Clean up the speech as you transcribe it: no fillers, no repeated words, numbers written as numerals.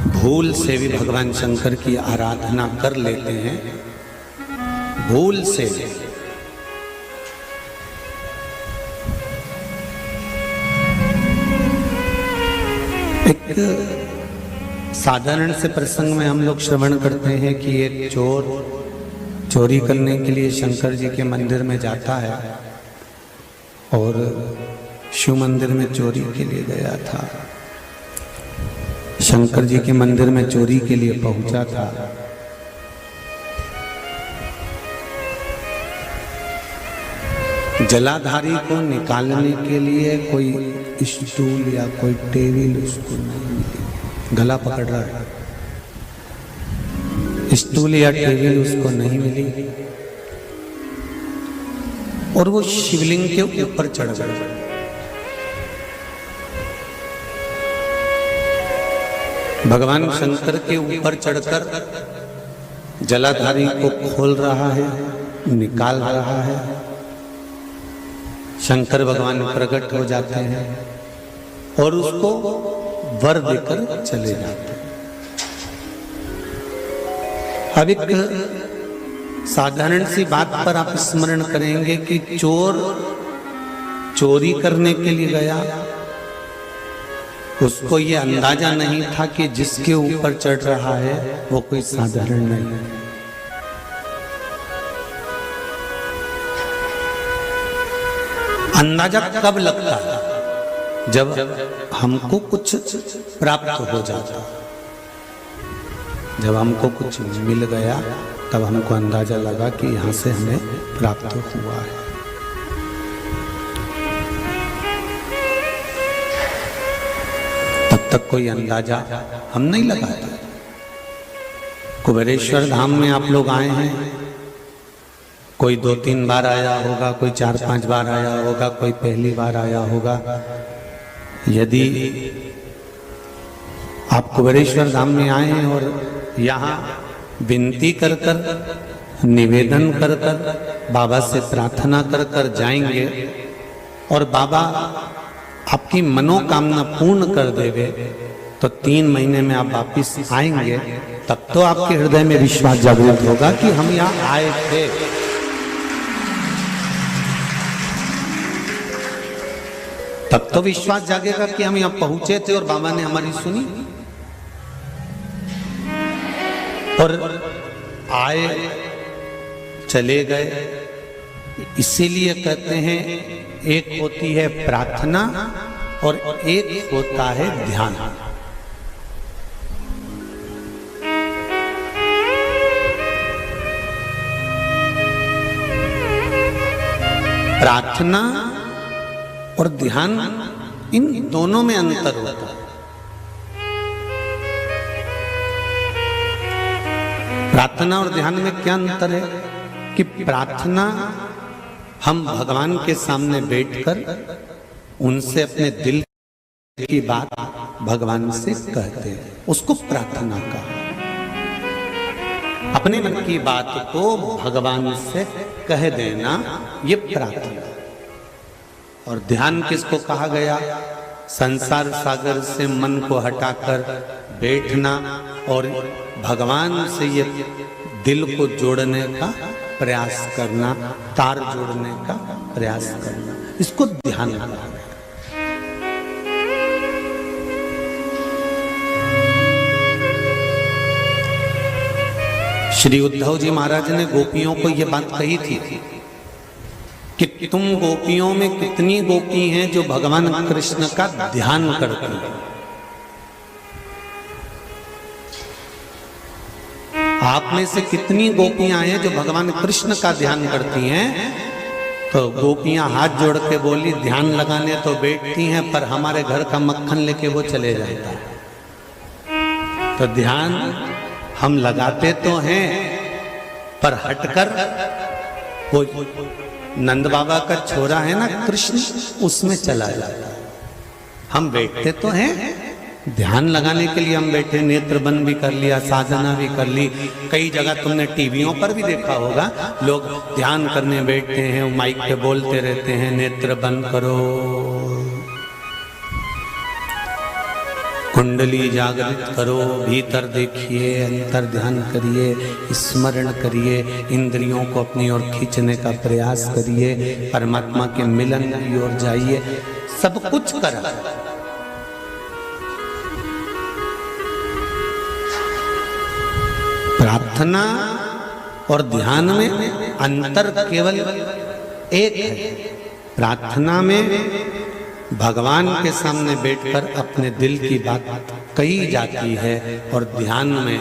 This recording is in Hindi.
भूल से भी भगवान शंकर की आराधना कर लेते हैं, भूल से। एक साधारण से प्रसंग में हम लोग श्रवण करते हैं कि एक चोर चोरी करने के लिए शंकर जी के मंदिर में जाता है और शिव मंदिर में चोरी के लिए गया था। शंकर जी के मंदिर में चोरी के लिए पहुंचा था। जलाधारी को निकालने के लिए कोई स्टूल या कोई टेबल उसको नहीं मिली, गला पकड़ रहा है, स्टूल या टेबल उसको नहीं मिली और वो शिवलिंग के ऊपर चढ़ गया। भगवान शंकर के ऊपर चढ़कर जलाधारी को खोल रहा है, निकाल रहा है। शंकर भगवान प्रकट हो जाते हैं और उसको वर देकर चले जाते हैं। अब एक साधारण सी बात पर आप स्मरण करेंगे कि चोर चोरी करने के लिए गया, उसको ये अंदाजा नहीं था कि जिसके ऊपर चढ़ रहा है वो कोई साधारण नहीं है। अंदाजा कब लगता है? जब हमको कुछ प्राप्त हो जाता, जब हमको कुछ मिल गया तब हमको अंदाजा लगा कि यहां से हमें प्राप्त हुआ है। तब तक कोई अंदाजा हम नहीं लगाते। कुबेरेश्वर धाम में आप लोग आए हैं, कोई 2-3 बार आया होगा, कोई 4-5 बार आया होगा, कोई पहली बार आया होगा। यदि आप कुबेरेश्वर धाम में आए हैं और यहाँ विनती कर कर, निवेदन कर कर, बाबा से प्रार्थना कर कर जाएंगे और बाबा आपकी मनोकामना पूर्ण कर देवे तो 3 महीने में आप वापिस आएंगे। तब तो आपके हृदय में विश्वास जागृत होगा कि हम यहाँ आए थे। तब तो विश्वास जागेगा कि हम यहाँ पहुंचे थे और बाबा ने हमारी सुनी। और आए चले गए, इसीलिए कहते हैं एक होती है प्रार्थना और एक होता है ध्यान। प्रार्थना और ध्यान, इन दोनों में अंतर होता है। प्रार्थना और ध्यान में क्या अंतर है कि प्रार्थना हम भगवान के सामने बैठकर उनसे अपने दिल की बात भगवान से कहते हैं, उसको प्रार्थना कहा। अपने मन की बात को भगवान से कह देना, ये प्रार्थना। और ध्यान किसको कहा गया? संसार सागर से मन को हटाकर बैठना और भगवान से ये दिल को जोड़ने का प्रयास करना, तार जोड़ने का प्रयास करना, इसको ध्यान कहा। श्री उद्धव जी महाराज ने गोपियों को यह बात कही थी कि तुम गोपियों में कितनी गोपी हैं जो भगवान कृष्ण का ध्यान करती हैं। आप में से कितनी गोपियां हैं जो भगवान कृष्ण का ध्यान करती हैं? तो गोपियां हाथ जोड़ के बोली, ध्यान लगाने तो बैठती हैं पर हमारे घर का मक्खन लेके वो चले जाता है। तो ध्यान हम लगाते तो हैं पर हटकर, वो नंद बाबा का छोरा है ना कृष्ण, उसमें चला जाता है। हम बैठते तो हैं, ध्यान लगाने के लिए हम बैठे, नेत्र बंद भी कर लिया, साधना भी कर ली। कई जगह तुमने टीवियों पर भी देखा होगा, लोग ध्यान करने बैठते हैं, माइक पे बोलते रहते हैं, नेत्र बंद करो। कुंडली जागृत करो, भीतर देखिए, अंतर ध्यान करिए, स्मरण करिए, इंद्रियों को अपनी ओर खींचने का प्रयास करिए, परमात्मा के मिलन की ओर जाइए। सब कुछ कर प्रार्थना और ध्यान में अंतर केवल एक है। प्रार्थना में भगवान के सामने बैठकर अपने दिल की बात कही जाती है और ध्यान में